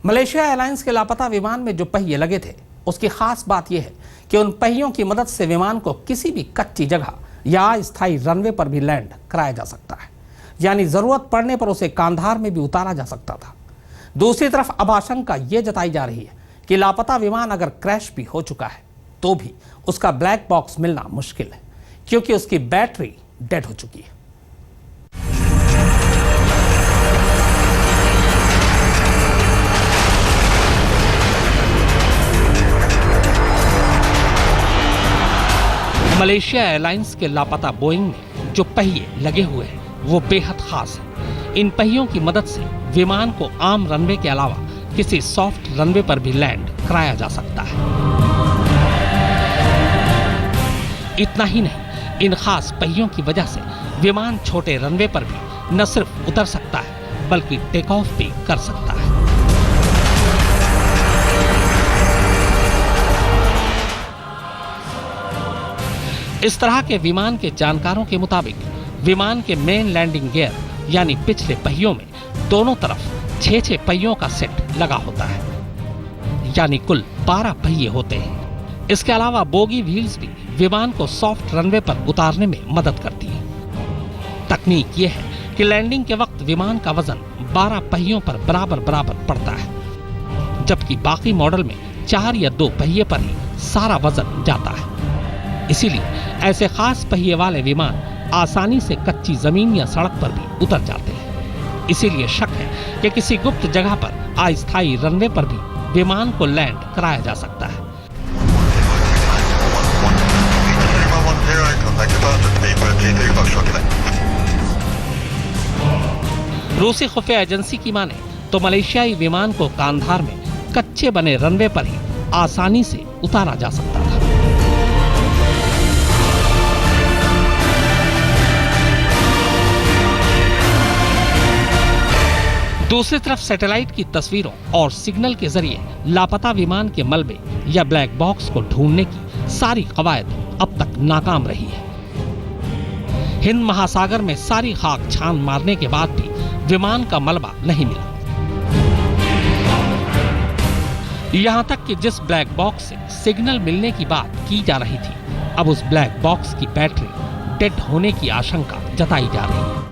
Malaysia airlines के लापता विमान में जो पहिए लगे थे, उसकी खास बात यह है कि उन पहियों की मदद से विमान को किसी भी कच्ची जगह या अस्थायी रनवे पर भी लैंड कराया जा सकता है। यानी जरूरत पड़ने पर उसे कांधार में भी उतारा जा सकता था। दूसरी तरफ अब आशंका यह जताई जा रही है कि लापता विमान अगर क्रैश भी हो चुका है तो भी उसका ब्लैक बॉक्स मिलना मुश्किल है, क्योंकि उसकी बैटरी डेड हो चुकी है। मलेशिया एयरलाइंस के लापता बोइंग में जो पहिए लगे हुए हैं वो बेहद खास है। इन पहियों की मदद से विमान को आम रनवे के अलावा किसी सॉफ्ट रनवे पर भी लैंड कराया जा सकता है। इतना ही नहीं, इन खास पहियों की वजह से विमान छोटे रनवे पर भी न सिर्फ उतर सकता है बल्कि टेक ऑफ भी कर सकता है। इस तरह के विमान के जानकारों के मुताबिक विमान के मेन लैंडिंग गियर यानी पिछले पहियों में दोनों तरफ 6-6 पहियों का सेट लगा होता है, यानी कुल 12 पहिए होते हैं। इसके अलावा बोगी व्हील्स भी विमान को सॉफ्ट रनवे पर उतारने में मदद करती है। तकनीक यह है कि लैंडिंग के वक्त विमान का वजन 12 पहियों पर बराबर पड़ता है, जबकि बाकी मॉडल में 4 या 2 पहिए पर ही सारा वजन जाता है। इसीलिए ऐसे खास पहिए वाले विमान आसानी से कच्ची जमीन या सड़क पर भी उतर जाते हैं। इसीलिए शक है कि किसी गुप्त जगह पर अस्थायी रनवे पर भी विमान को लैंड कराया जा सकता है। रूसी खुफिया एजेंसी की माने तो मलेशियाई विमान को कांधार में कच्चे बने रनवे पर ही आसानी से उतारा जा सकता था। दूसरी तरफ सैटेलाइट की तस्वीरों और सिग्नल के जरिए लापता विमान के मलबे या ब्लैक बॉक्स को ढूंढने की सारी कवायद अब तक नाकाम रही है। हिंद महासागर में सारी खाक छान मारने के बाद भी विमान का मलबा नहीं मिला। यहां तक कि जिस ब्लैक बॉक्स से सिग्नल मिलने की बात की जा रही थी, अब उस ब्लैक बॉक्स की बैटरी डेड होने की आशंका जताई जा रही है।